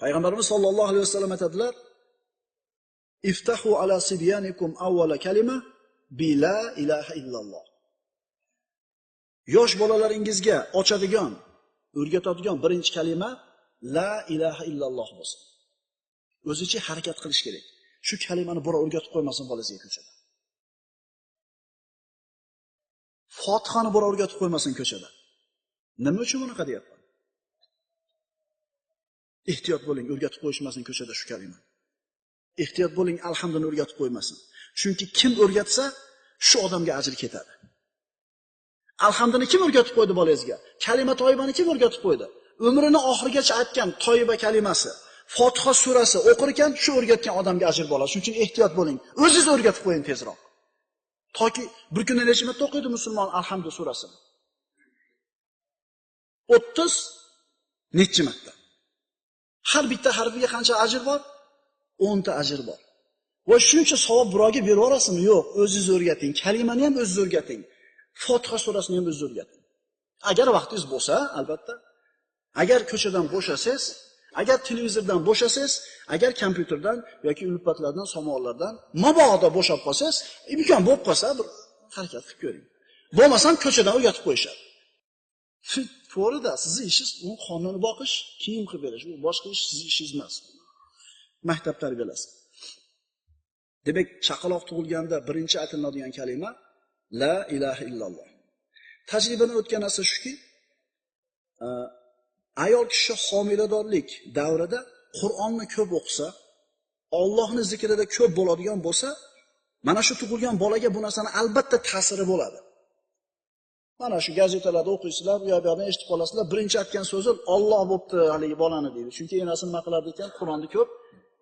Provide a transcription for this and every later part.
Payg'ambarimiz sollallohu alayhi vasallam aytadilar: "Iftahu ala sibyanikum awwala kalima bi la ilaha illalloh." Yosh bolalaringizga ochadigan, o'rgatadigan birinchi kalima la ilaha illalloh bo'lsin. O'zicha harakat qilish kerak. Shu kalimani birov o'rgatib qo'ymasin bolasiga ko'chada. Fotihani birov o'rgatib qo'ymasin ko'chada. Nima uchun bunaqa deyapman? Ehtiyot bo'ling, o'rgatib qo'yishmasin ko'chada shu kalimani. Ehtiyot bo'ling, alhamdulillah o'rgatib qo'ymasin. Chunki kim o'rgatsa, shu odamga ajr ketadi. Alhamdulillah kim o'rgatib qo'ydi bolangizga? Kalima toyibani kim o'rgatib qo'ydi? Umrini oxirigacha aytgan toyiba kalimasi, Fotiha surasi o'qir ekan, shu o'rgatgan odamga ajr bo'ladi. Shuning uchun ehtiyot bo'ling. O'zingiz o'rgatib qo'ying tezroq. Toki bir kunda necha marta o'qiydi musulmon Alhamdulillah surasini? 30 necha marta. Har bitta harfiga qancha ajr bor? 10 ta ajr bor. Va shuncha savob birovga berib yuborasizmi? Yo'q, o'zingiz o'rgating. Kalimani ham o'zingiz o'rgating. Fotiha surasini ham o'zingiz o'rgating. Agar vaqtingiz bo'lsa, albatta. Agar ko'chadan bo'shasangiz, agar televizordan bo'shasangiz, agar kompyuterdan yoki ulpatlardan, samovarlardan mabodo bo'shab qolsangiz, imkon bo'lib qolsa, bir harakat qilib ko'ring. Bo'lmasam ko'chadan o'rgatib qo'yishadi. To'g'ri-da, sizning ishingiz uni qonunni boqish, kiyim qilib berish, bu boshqa ish sizning ishingiz emas. Maktab tarbiyalasi. Demak, chaqaloq tug'ilganda birinchi aytiladigan kalima la ilaha illalloh. Tajribadan o'tgan narsa shuki, ayol kishi homiladorlik davrida Qur'onni ko'p o'qisa, Allohning zikrida ko'p bo'ladigan bo'lsa, mana shu tug'ilgan bolaga bu narsani albatta ta'siri bo'ladi. Mana shu gazetalarda o'qiysizlar, u yerdan eshitib qolasizlar, birinchi aytgan so'zi Alloh bo'pti haligi bolani deydi. Chunki enasi nima qilardi ekan? Qur'onni ko'p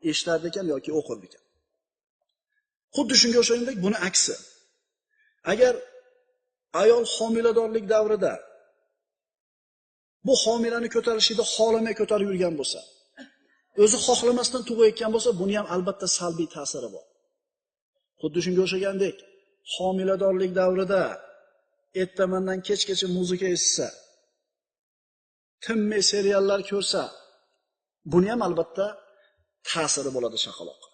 eshitardi ekan yoki o'qirdi ekan. Xuddi shunga o'xshagandek buni aksi. Agar ayol homiladorlik davrida bu homilani ko'tarishida xohlamay ko'tarib yurgan bo'lsa, o'zi xohlamasdan tug'ayotgan bo'lsa, buni ham albatta salbiy ta'siri bor. Xuddi shunga o'xshagandek, homiladorlik davrida ertamandan kechgacha muzika eshitsa, tinmay seriallar ko'rsa, buni ham albatta ta'siri bo'ladi chaqaloqqa.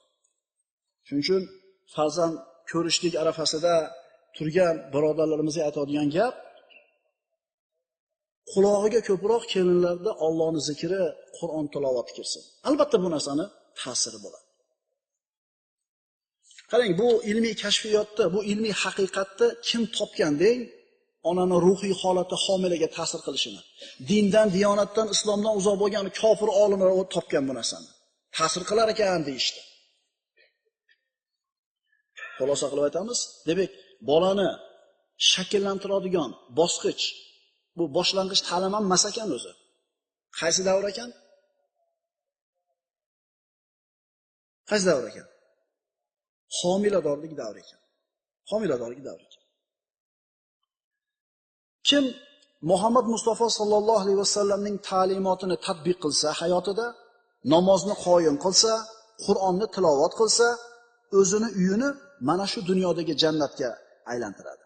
Shuning uchun farzand ko'rishlik arafasida turgan birodarlarimizga aytadigan gap, qulog'iga ko'proq kelinlarda Allohning zikri, Qur'on tilovati kirsin. Albatta bu narsani ta'siri bo'ladi. Qarang, bu ilmiy kashfiyotda, bu ilmiy haqiqatni kim topgan deng, onaning ruhiy holati homilaga ta'sir qilishini. Dindan, diyonatdan, islomdan uzoq bo'lgan kofir olimlar topgan bu narsani. Ta'sir qilar ekan deyishdi. Xulosa qilib aytamiz. Demak, bolani shakllantiradigan bosqich, bu boshlang'ich ta'lim ham emas ekan o'zi. Qaysi davr ekan? Qaysi davr ekan? Homiladorlik davri ekan. Homiladorlik davri ekan. Kim Muhammad Mustafa sallallohu alayhi vasallamning ta'limotini tatbiq qilsa hayotida, namozni qoyim qilsa, Qur'onni tilovat qilsa, o'zini uyini mana shu dunyodagi jannatga aylantiradi.